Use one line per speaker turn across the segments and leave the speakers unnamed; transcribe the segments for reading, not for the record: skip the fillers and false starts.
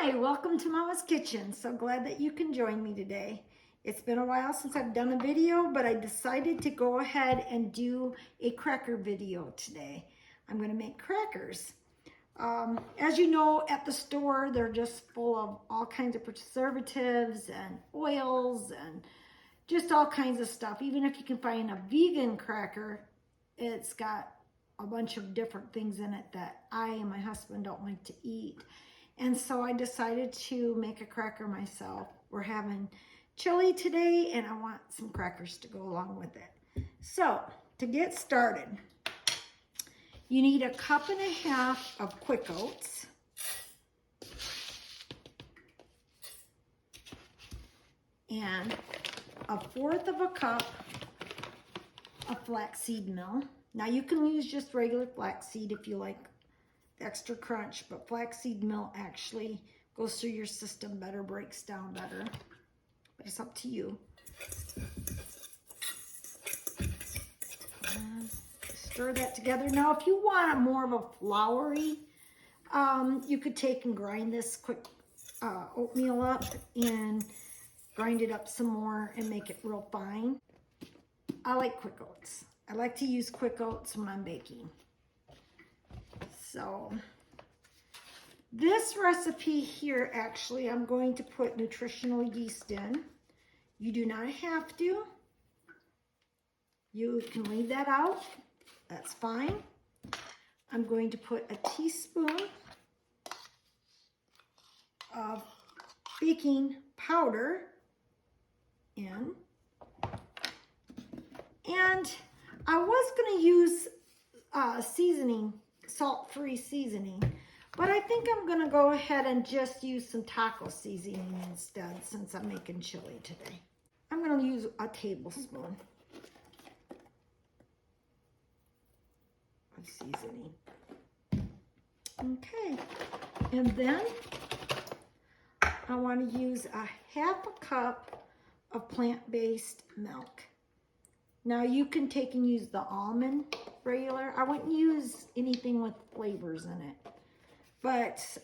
Hi, welcome to Mama's Kitchen. So glad that you can join me today. It's been a while since I've done a video, but I decided to go ahead and do a cracker video today. I'm going to make crackers. As you know, at the store, they're just full of all kinds of preservatives and oils and just all kinds of stuff. Even if you can find a vegan cracker, it's got a bunch of different things in it that I and my husband don't like to eat. And so I decided to make a cracker myself. We're having chili today and I want some crackers to go along with it. So to get started, you need 1.5 cups of quick oats. And 1/4 cup of flaxseed meal. Now you can use just regular flaxseed if you like extra crunch, but flaxseed meal actually goes through your system better, breaks down better, but it's up to you. Stir that together. Now if you want more of a floury, you could take and grind this quick oatmeal up and grind it up some more and make it real fine. I like quick oats. I like to use quick oats when I'm baking. So this recipe here, actually, I'm going to put nutritional yeast in. You do not have to. You can leave that out. That's fine. I'm going to put a teaspoon of baking powder in. And I was going to use seasoning, salt-free seasoning, but I think I'm going to go ahead and just use some taco seasoning instead since I'm making chili today. I'm going to use a tablespoon of seasoning. Okay, and then I want to use 1/2 cup of plant-based milk. Now you can take and use the almond regular. I wouldn't use anything with flavors in it, but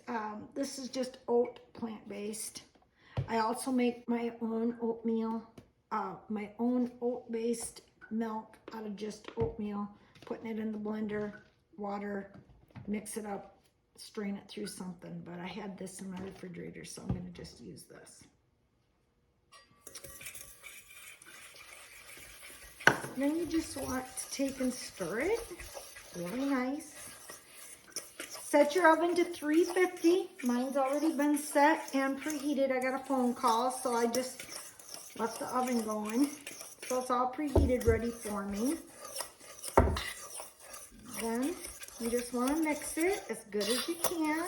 this is just oat plant-based. I also make my own oatmeal, my own oat-based milk out of just oatmeal, putting it in the blender, water, mix it up, strain it through something, but I had this in my refrigerator, so I'm gonna just use this. Then you just want to take and stir it really nice. Set your oven to 350. Mine's already been set and preheated. I got a phone call, so I just left the oven going. So it's all preheated, ready for me. Then you just want to mix it as good as you can.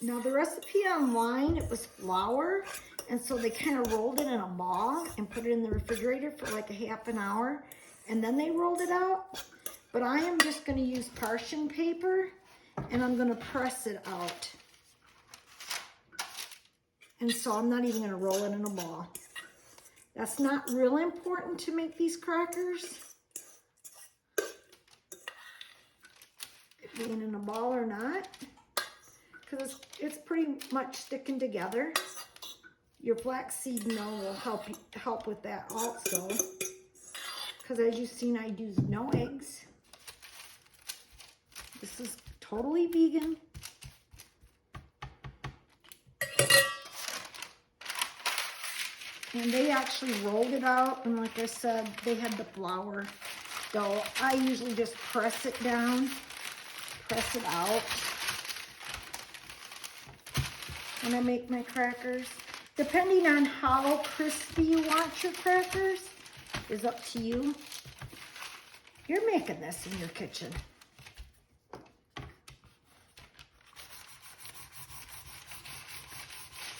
Now the recipe online, it was flour. And so they kind of rolled it in a ball and put it in the refrigerator for like 1/2 hour. And then they rolled it out. But I am just going to use parchment paper and I'm going to press it out. And so I'm not even going to roll it in a ball. That's not real important to make these crackers, it being in a ball or not, because it's pretty much sticking together. Your flaxseed meal will help with that also, because as you've seen, I use no eggs. This is totally vegan. And they actually rolled it out, and like I said, they had the flour dough. I usually just press it down, press it out when I make my crackers. Depending on how crispy you want your crackers is up to you. You're making this in your kitchen.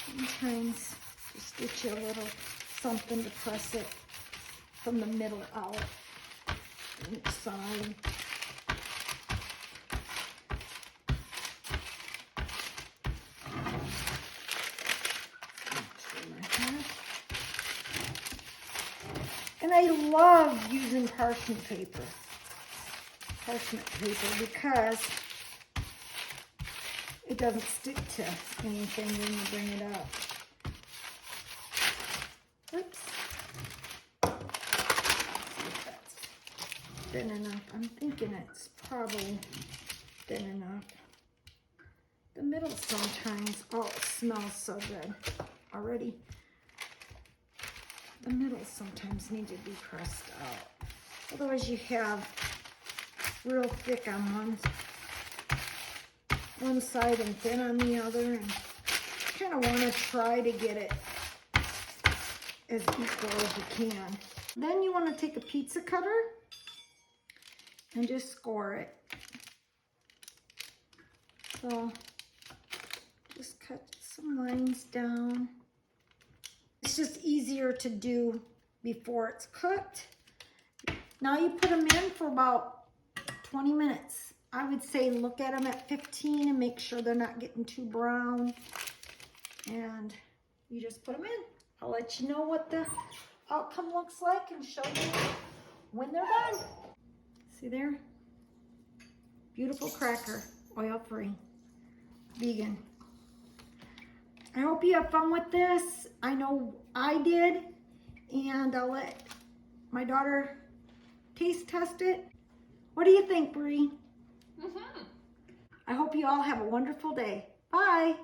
Sometimes just get you a little something to press it from the middle out on each side. And I love using parchment paper because it doesn't stick to anything when you bring it up. Oops. See if that's thin enough. I'm thinking it's probably thin enough. The middle sometimes, oh, it smells so good already. The middle sometimes needs to be pressed out. Otherwise you have real thick on one side and thin on the other. And you kind of want to try to get it as equal as you can. Then you want to take a pizza cutter and just score it. So just cut some lines down. It's just easier to do before it's cooked. Now you put them in for about 20 minutes. I would say look at them at 15 and make sure they're not getting too brown. And you just put them in. I'll let you know what the outcome looks like and show you when they're done. See there? Beautiful cracker, oil-free, vegan. I hope you have fun with this. I know I did, and I'll let my daughter taste test it. What do you think, Bree? I hope you all have a wonderful day. Bye.